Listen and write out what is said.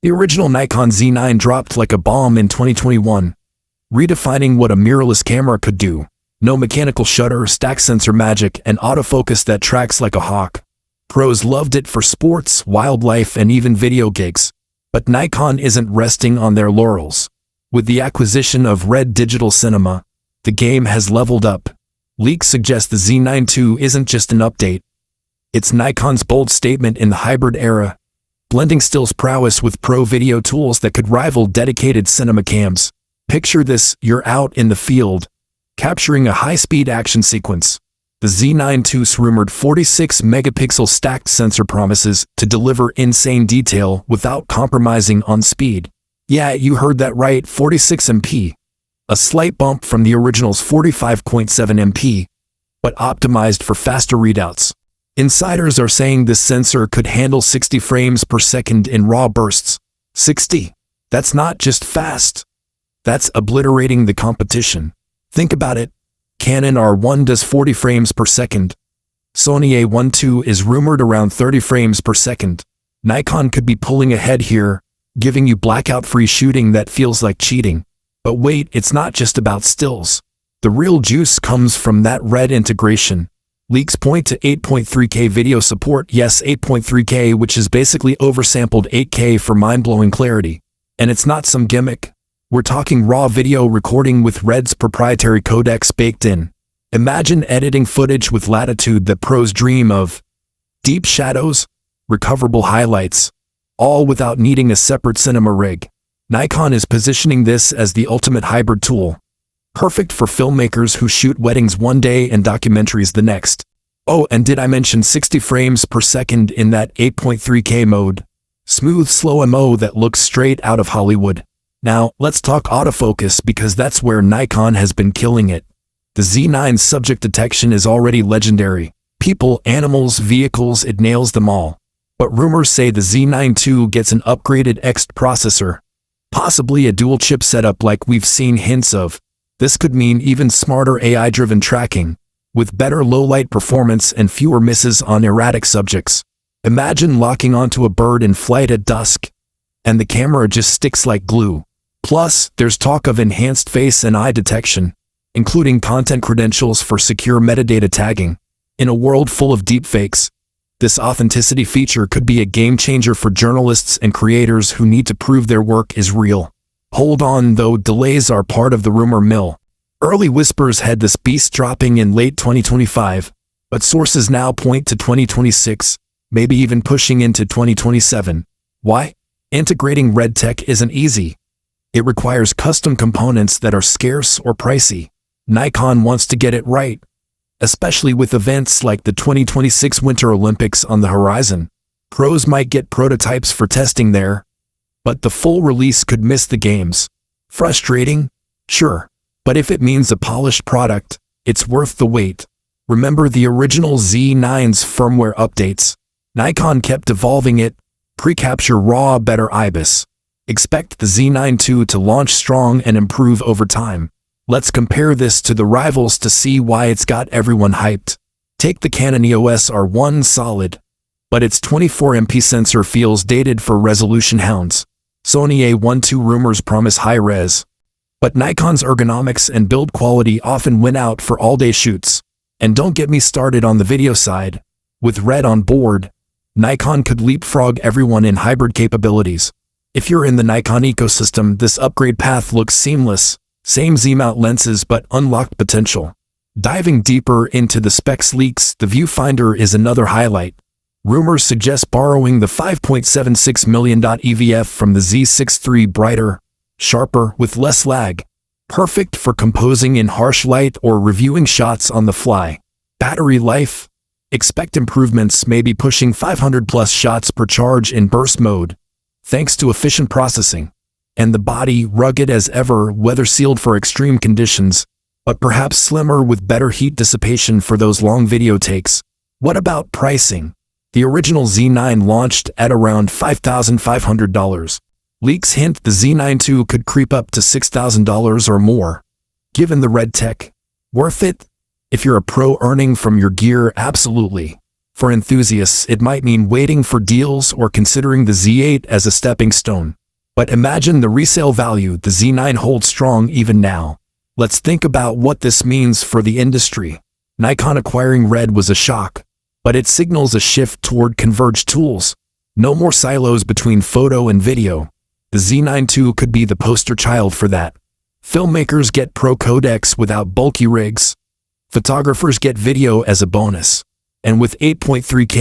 The original Nikon Z9 dropped like a bomb in 2021, redefining what a mirrorless camera could do. No mechanical shutter, stack sensor magic, and autofocus that tracks like a hawk. Pros loved it for sports, wildlife, and even video gigs. But Nikon isn't resting on their laurels. With the acquisition of Red Digital Cinema, the game has leveled up. Leaks suggest the Z9 II isn't just an update. It's Nikon's bold statement in the hybrid era, blending stills prowess with pro video tools that could rival dedicated cinema cams. Picture this: you're out in the field, capturing a high-speed action sequence. The Z9 II's rumored 46-megapixel stacked sensor promises to deliver insane detail without compromising on speed. Yeah, you heard that right, 46 MP. A slight bump from the original's 45.7 MP, but optimized for faster readouts. Insiders are saying this sensor could handle 60 frames per second in raw bursts. 60? That's not just fast. That's obliterating the competition. Think about it. Canon R1 does 40 frames per second. Sony A1 II is rumored around 30 frames per second. Nikon could be pulling ahead here, giving you blackout-free shooting that feels like cheating. But wait, it's not just about stills. The real juice comes from that Red integration. Leaks point to 8.3K video support. Yes, 8.3K, which is basically oversampled 8K for mind-blowing clarity. And it's not some gimmick. We're talking raw video recording with Red's proprietary codecs baked in. Imagine editing footage with latitude that pros dream of. Deep shadows, recoverable highlights, all without needing a separate cinema rig. Nikon is positioning this as the ultimate hybrid tool. Perfect for filmmakers who shoot weddings one day and documentaries the next. Oh, and did I mention 60 frames per second in that 8.3K mode? Smooth, slow MO that looks straight out of Hollywood. Now, let's talk autofocus, because that's where Nikon has been killing it. The Z9's subject detection is already legendary. People, animals, vehicles, it nails them all. But rumors say the Z9 II gets an upgraded X processor. Possibly a dual chip setup like we've seen hints of. This could mean even smarter AI-driven tracking, with better low-light performance and fewer misses on erratic subjects. Imagine locking onto a bird in flight at dusk, and the camera just sticks like glue. Plus, there's talk of enhanced face and eye detection, including content credentials for secure metadata tagging. In a world full of deepfakes, this authenticity feature could be a game-changer for journalists and creators who need to prove their work is real. Hold on though, delays are part of the rumor mill. Early whispers had this beast dropping in late 2025, but sources now point to 2026, maybe even pushing into 2027. Why? Integrating Red tech isn't easy. It requires custom components that are scarce or pricey. Nikon wants to get it right, especially with events like the 2026 Winter Olympics on the horizon. Pros might get prototypes for testing there, but the full release could miss the games. Frustrating? Sure. But if it means a polished product, it's worth the wait. Remember the original Z9's firmware updates? Nikon kept evolving it. Pre-capture raw, better IBIS. Expect the Z9 II to launch strong and improve over time. Let's compare this to the rivals to see why it's got everyone hyped. Take the Canon EOS R1 solid, but its 24MP sensor feels dated for resolution hounds. Sony A1 II rumors promise high res, but Nikon's ergonomics and build quality often win out for all-day shoots. And don't get me started on the video side. With Red on board, Nikon could leapfrog everyone in hybrid capabilities. If you're in the Nikon ecosystem, this upgrade path looks seamless. Same Z-mount lenses but unlocked potential. Diving deeper into the specs leaks, the viewfinder is another highlight. Rumors suggest borrowing the 5.76 million EVF from the Z6 III, brighter, sharper, with less lag. Perfect for composing in harsh light or reviewing shots on the fly. Battery life? Expect improvements, maybe pushing 500 plus shots per charge in burst mode, thanks to efficient processing. And the body, rugged as ever, weather-sealed for extreme conditions, but perhaps slimmer with better heat dissipation for those long video takes. What about pricing? The original Z9 launched at around $5,500. Leaks hint the Z9 II could creep up to $6,000 or more. Given the Red tech, worth it? If you're a pro earning from your gear, absolutely. For enthusiasts, it might mean waiting for deals or considering the Z8 as a stepping stone. But imagine the resale value the Z9 holds strong even now. Let's think about what this means for the industry. Nikon acquiring Red was a shock, but it signals a shift toward converged tools. No more silos between photo and video. The Z9 II could be the poster child for that. Filmmakers get pro codecs without bulky rigs. Photographers get video as a bonus. And with 8.3K